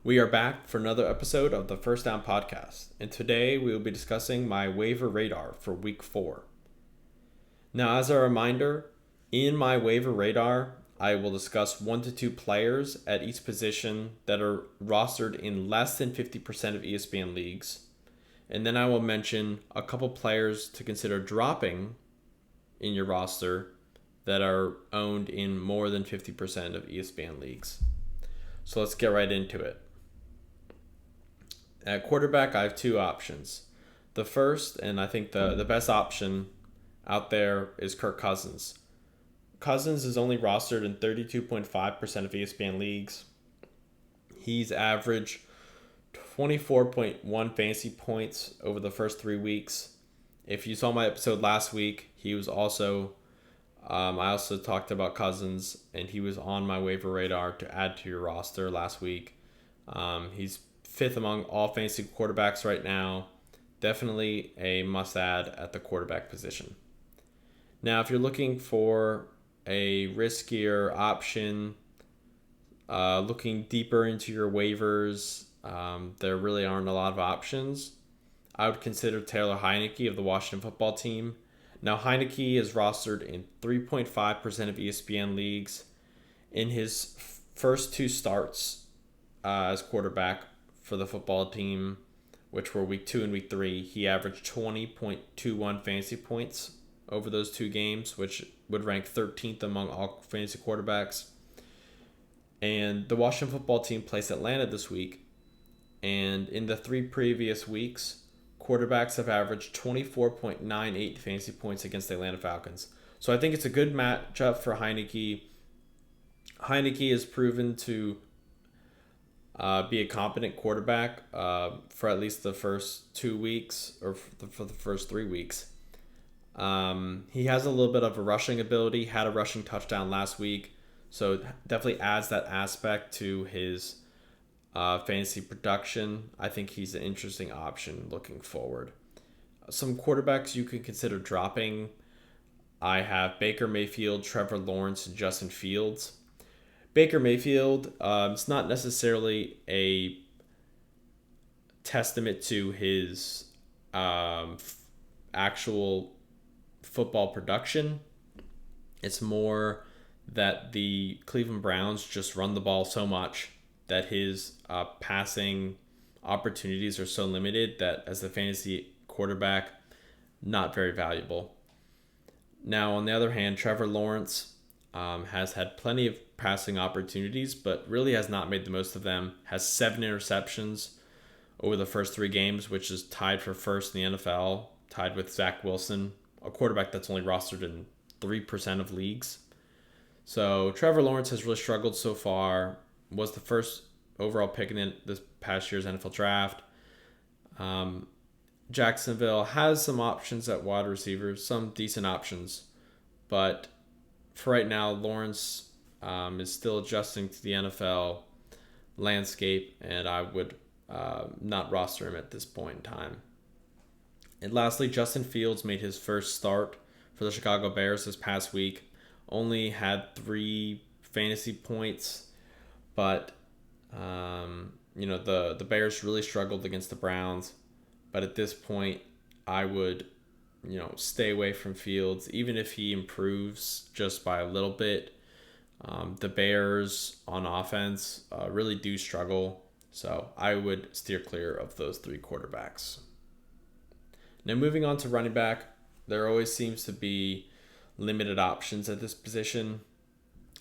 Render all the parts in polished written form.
We are back for another episode of the First Down Podcast, and today we will be discussing my waiver radar for Week 4. Now, as a reminder, in my waiver radar, I will discuss 1 to 2 players at each position that are rostered in less than 50% of ESPN leagues, and then I will mention a couple players to consider dropping in your roster that are owned in more than 50% of ESPN leagues. So let's get right into it. At quarterback, I have 2 options. The first, and I think the best option out there, is Kirk Cousins. Cousins is only rostered in 32.5% of ESPN leagues. He's averaged 24.1 fantasy points over the first 3 weeks. If you saw my episode last week, he was also, I also talked about Cousins, and he was on my waiver radar to add to your roster last week. He's 5th among all fantasy quarterbacks right now. Definitely a must-add at the quarterback position. Now, if you're looking for a riskier option, looking deeper into your waivers, there really aren't a lot of options. I would consider Taylor Heinicke of the Washington football team. Now, Heinicke is rostered in 3.5% of ESPN leagues. In his first 2 starts as quarterback for the football team, which were week 2 and week 3, he averaged 20.21 fantasy points over those 2 games, which would rank 13th among all fantasy quarterbacks. And the Washington football team plays Atlanta this week, and in the 3 previous weeks, quarterbacks have averaged 24.98 fantasy points against the Atlanta Falcons. So I think it's a good matchup for Heinicke. Heinicke is proven to be a competent quarterback for at least the first 2 weeks, or for the first 3 weeks. He has a little bit of a rushing ability, had a rushing touchdown last week, so it definitely adds that aspect to his fantasy production. I think he's an interesting option looking forward. Some quarterbacks you can consider dropping. I have Baker Mayfield, Trevor Lawrence, and Justin Fields. Baker Mayfield, it's not necessarily a testament to his actual football production. It's more that the Cleveland Browns just run the ball so much that his passing opportunities are so limited that as a fantasy quarterback, not very valuable. Now, on the other hand, Trevor Lawrence has had plenty of passing opportunities, but really has not made the most of them. Has 7 interceptions over the first 3 games, which is tied for first in the NFL, tied with Zach Wilson, a quarterback that's only rostered in 3% of leagues. So Trevor Lawrence has really struggled so far. Was the first overall pick in this past year's NFL draft. Jacksonville has some options at wide receivers, some decent options, but for right now, Lawrence is still adjusting to the NFL landscape, and I would not roster him at this point in time. And lastly, Justin Fields made his first start for the Chicago Bears this past week. Only had 3 fantasy points, but the Bears really struggled against the Browns. But at this point, I would stay away from Fields, even if he improves just by a little bit. The Bears on offense really do struggle, so I would steer clear of those 3 quarterbacks. Now, moving on to running back, there always seems to be limited options at this position,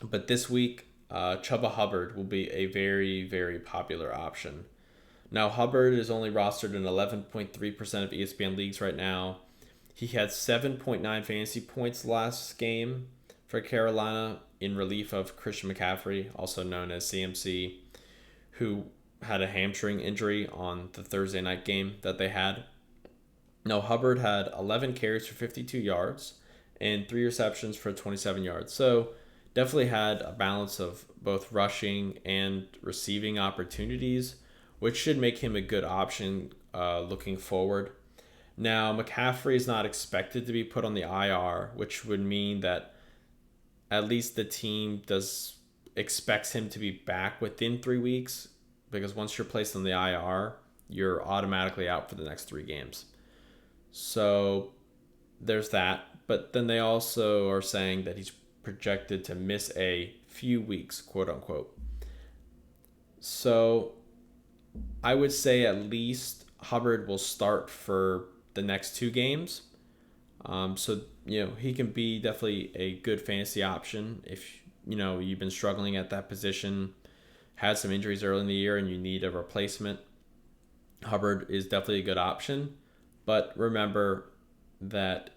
but this week, Chuba Hubbard will be a very, very popular option. Now, Hubbard is only rostered in 11.3% of ESPN leagues right now. He had 7.9 fantasy points last game for Carolina in relief of Christian McCaffrey, also known as CMC, who had a hamstring injury on the Thursday night game that they had. Now, Hubbard had 11 carries for 52 yards and 3 receptions for 27 yards. So definitely had a balance of both rushing and receiving opportunities, which should make him a good option looking forward. Now, McCaffrey is not expected to be put on the IR, which would mean that at least the team expects him to be back within 3 weeks, because once you're placed on the IR, you're automatically out for the next 3 games. So there's that. But then they also are saying that he's projected to miss a few weeks, quote unquote. So I would say at least Hubbard will start for the next 2 games. So he can be definitely a good fantasy option if you've been struggling at that position, had some injuries early in the year, and you need a replacement. Hubbard is definitely a good option, but remember that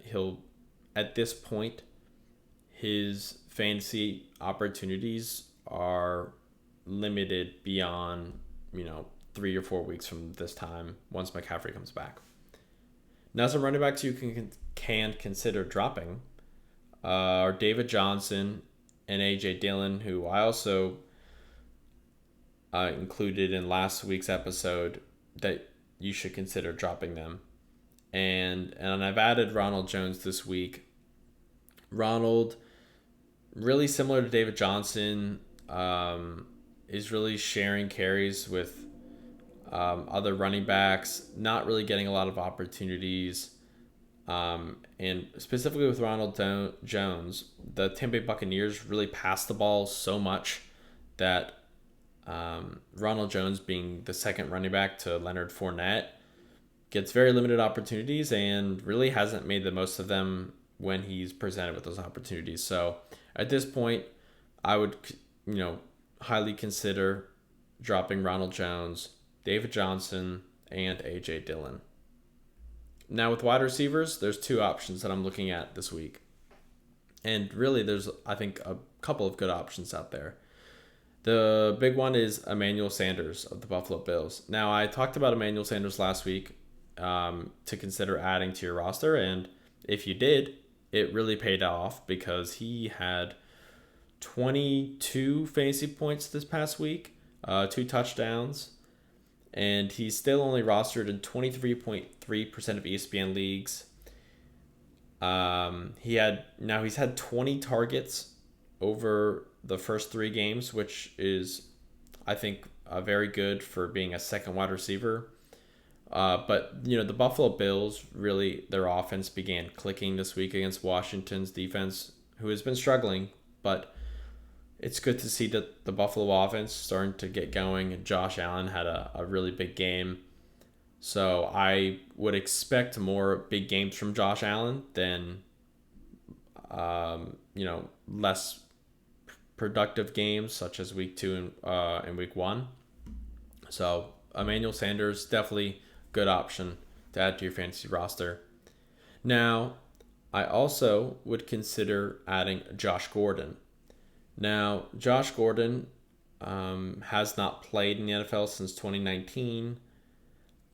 at this point, his fantasy opportunities are limited beyond 3 or 4 weeks from this time once McCaffrey comes back. Now, some running backs you can consider dropping are David Johnson and A.J. Dillon, who I also included in last week's episode that you should consider dropping them. And I've added Ronald Jones this week. Ronald, really similar to David Johnson, is really sharing carries with other running backs, not really getting a lot of opportunities. And specifically with Ronald Jones, the Tampa Bay Buccaneers really pass the ball so much that Ronald Jones, being the second running back to Leonard Fournette, gets very limited opportunities and really hasn't made the most of them when he's presented with those opportunities. So at this point, I would highly consider dropping Ronald Jones, David Johnson, and A.J. Dillon. Now with wide receivers, there's 2 options that I'm looking at this week. And really there's, I think, a couple of good options out there. The big one is Emmanuel Sanders of the Buffalo Bills. Now, I talked about Emmanuel Sanders last week to consider adding to your roster, and if you did, it really paid off because he had 22 fantasy points this past week, 2 touchdowns, and he's still only rostered in 23.3% of ESPN leagues. He's had 20 targets over the first 3 games, which is, I think, very good for being a second wide receiver. But the Buffalo Bills, really, their offense began clicking this week against Washington's defense, who has been struggling. But it's good to see that the Buffalo offense starting to get going. And Josh Allen had a really big game. So I would expect more big games from Josh Allen than, less productive games such as week 2 and week 1. So Emmanuel Sanders, definitely good option to add to your fantasy roster. Now, I also would consider adding Josh Gordon. Now, Josh Gordon has not played in the NFL since 2019,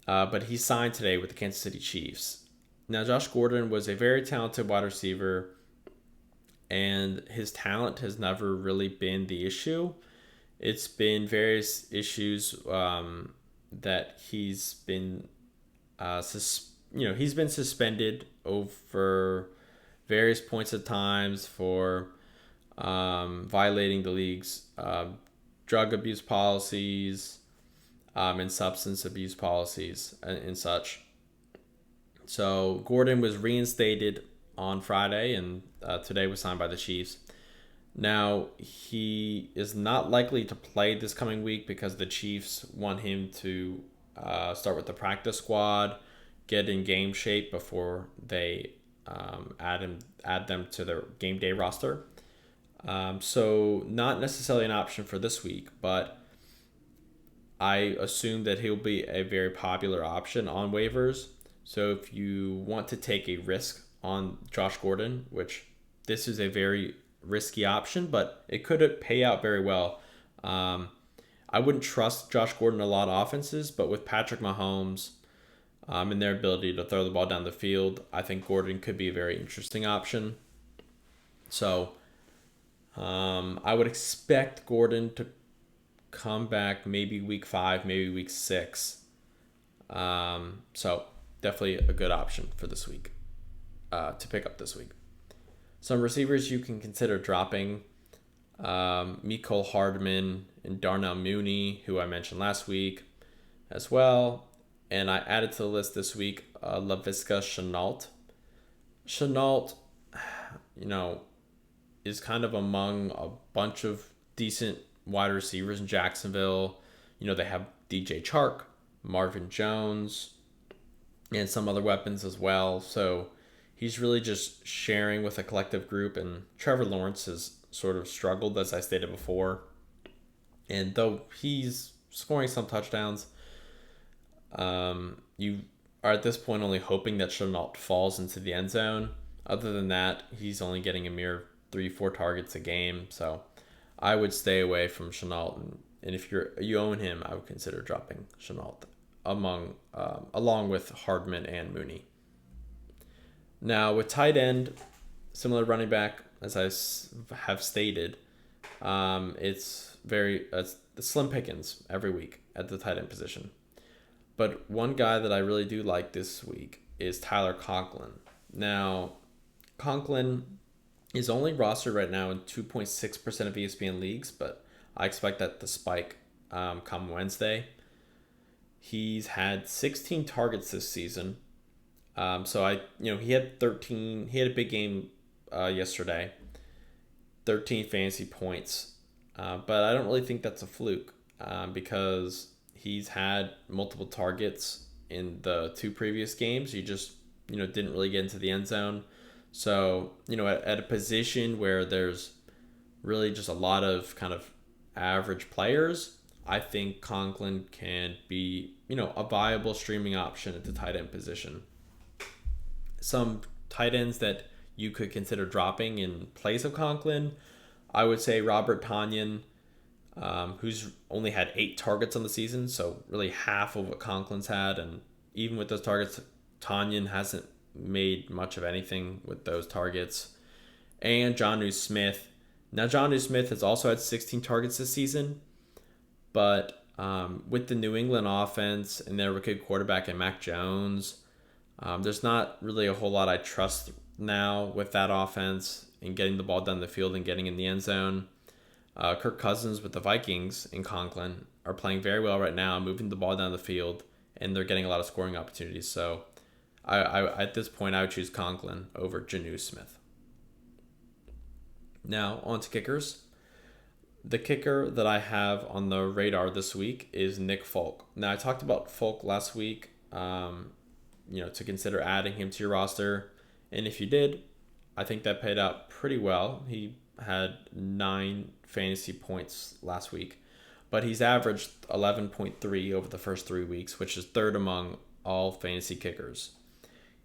but he signed today with the Kansas City Chiefs. Now, Josh Gordon was a very talented wide receiver, and his talent has never really been the issue. It's been various issues that he's been, he's been suspended over various points of times for violating the league's drug abuse policies and substance abuse policies and such. So Gordon was reinstated on Friday, and today was signed by the Chiefs. Now, he is not likely to play this coming week because the Chiefs want him to start with the practice squad, get in game shape before they add them to their game day roster. So not necessarily an option for this week, but I assume that he'll be a very popular option on waivers. So if you want to take a risk on Josh Gordon, which this is a very risky option, but it could pay out very well. I wouldn't trust Josh Gordon in a lot of offenses, but with Patrick Mahomes and their ability to throw the ball down the field, I think Gordon could be a very interesting option. So I would expect Gordon to come back maybe week 5, maybe week 6. So definitely a good option for this week to pick up this week. Some receivers you can consider dropping. Mecole Hardman and Darnell Mooney, who I mentioned last week as well. And I added to the list this week Laviska Shenault. Shenault, you know, is kind of among a bunch of decent wide receivers in Jacksonville. You know, they have DJ Chark, Marvin Jones, and some other weapons as well. So he's really just sharing with a collective group. And Trevor Lawrence has sort of struggled, as I stated before. And though he's scoring some touchdowns, you are at this point only hoping that Shenault falls into the end zone. Other than that, he's only getting a mere 3-4 targets a game. So I would stay away from Shenault. And if you own him, I would consider dropping Shenault along with Hardman and Mooney. Now with tight end, similar running back, as I have stated, it's slim pickings every week at the tight end position. But one guy that I really do like this week is Tyler Conklin. Now, Conklin is only rostered right now in 2.6% of ESPN leagues, but I expect that to spike come Wednesday. He's had 16 targets this season. He had 13. He had a big game yesterday, 13 fantasy points. But I don't really think that's a fluke because he's had multiple targets in the 2 previous games. He just, didn't really get into the end zone. So, at a position where there's really just a lot of kind of average players, I think Conklin can be, a viable streaming option at the tight end position. Some tight ends that you could consider dropping in place of Conklin, I would say Robert Tonyan, who's only had 8 targets on the season, so really half of what Conklin's had. And even with those targets, Tonyan hasn't made much of anything with those targets. And Jonnu Smith. Now, Jonnu Smith has also had 16 targets this season, but with the New England offense and their rookie quarterback and Mac Jones, there's not really a whole lot I trust now with that offense and getting the ball down the field and getting in the end zone. Kirk Cousins with the Vikings and Conklin are playing very well right now, moving the ball down the field, and they're getting a lot of scoring opportunities. So I at this point, I would choose Conklin over Jonnu Smith. Now, on to kickers. The kicker that I have on the radar this week is Nick Folk. Now, I talked about Folk last week, to consider adding him to your roster. And if you did, I think that paid out pretty well. He had 9 fantasy points last week, but he's averaged 11.3 over the first 3 weeks, which is 3rd among all fantasy kickers.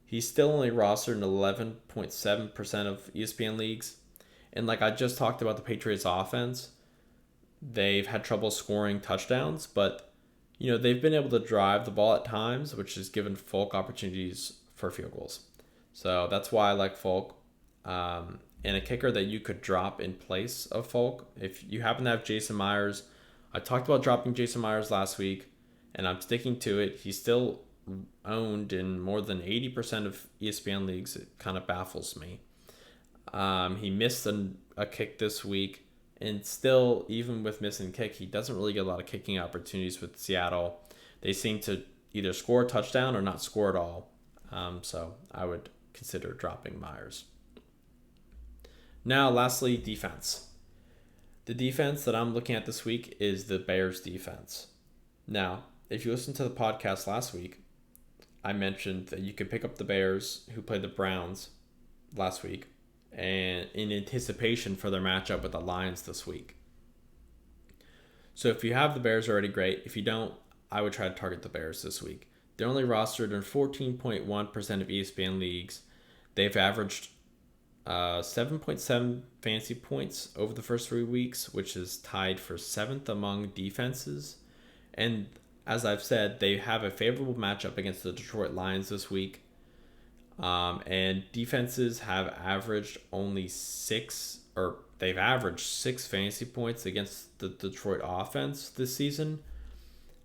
He's still only rostered in 11.7% of ESPN leagues. And like I just talked about the Patriots offense, they've had trouble scoring touchdowns, but they've been able to drive the ball at times, which has given Folk opportunities for field goals. So that's why I like Folk. And a kicker that you could drop in place of Folk, if you happen to have Jason Myers. I talked about dropping Jason Myers last week, and I'm sticking to it. He's still owned in more than 80% of ESPN leagues. It kind of baffles me. He missed a kick this week, and still, even with missing kick, he doesn't really get a lot of kicking opportunities with Seattle. They seem to either score a touchdown or not score at all. So I would consider dropping Myers. Now, lastly, defense. The defense that I'm looking at this week is the Bears defense. Now, if you listened to the podcast last week, I mentioned that you could pick up the Bears, who played the Browns last week, and in anticipation for their matchup with the Lions this week. So if you have the Bears already, great. If you don't, I would try to target the Bears this week. They're only rostered in 14.1% of ESPN leagues. They've averaged 7.7 fantasy points over the first 3 weeks, which is tied for 7th among defenses. And as I've said, they have a favorable matchup against the Detroit Lions this week. And defenses have averaged they've averaged 6 fantasy points against the Detroit offense this season,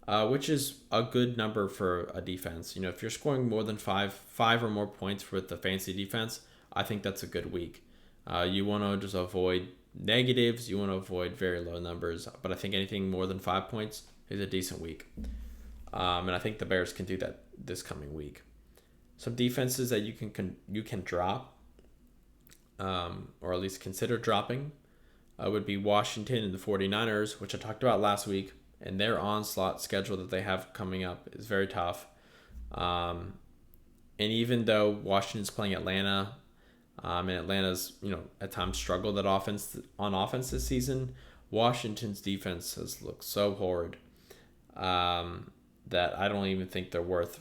which is a good number for a defense. If you're scoring more than five or more points with the fantasy defense, I think that's a good week. You want to just avoid negatives. You want to avoid very low numbers, but I think anything more than 5 points is a decent week. And I think the Bears can do that this coming week. Some defenses that you can drop, or at least consider dropping, would be Washington and the 49ers, which I talked about last week. And their onslaught schedule that they have coming up is very tough. And even though Washington's playing Atlanta, and Atlanta's at times struggled on offense this season, Washington's defense has looked so horrid that I don't even think they're worth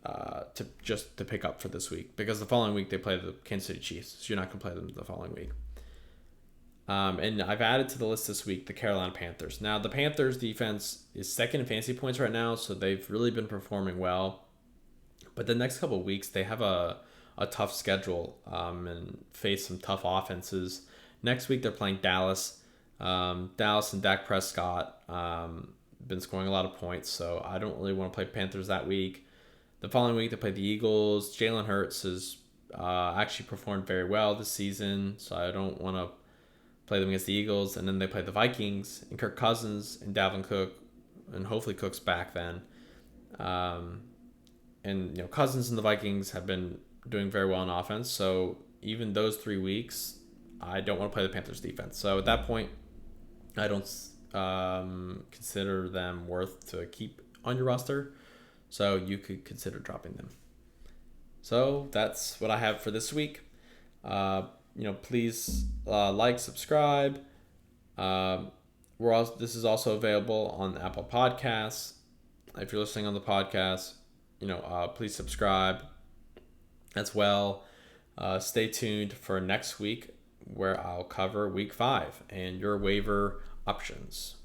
to pick up for this week, because the following week they play the Kansas City Chiefs, so you're not gonna play them the following week. And I've added to the list this week the Carolina Panthers. Now, the Panthers defense is second in fantasy points right now, so they've really been performing well. But the next couple of weeks, they have a tough schedule and face some tough offenses. Next week, they're playing Dallas. Dallas and Dak Prescott been scoring a lot of points, so I don't really want to play Panthers that week. The following week, they play the Eagles. Jalen Hurts has actually performed very well this season, so I don't want to play them against the Eagles. And then they play the Vikings and Kirk Cousins and Dalvin Cook, and hopefully Cook's back then. And Cousins and the Vikings have been doing very well on offense, so even those 3 weeks, I don't want to play the Panthers defense. So at that point, I don't consider them worth to keep on your roster, so you could consider dropping them. So that's what I have for this week. Please like, subscribe. This is also available on Apple Podcasts. If you're listening on the podcast, please subscribe as well. Stay tuned for next week, where I'll cover week 5 and your waiver options.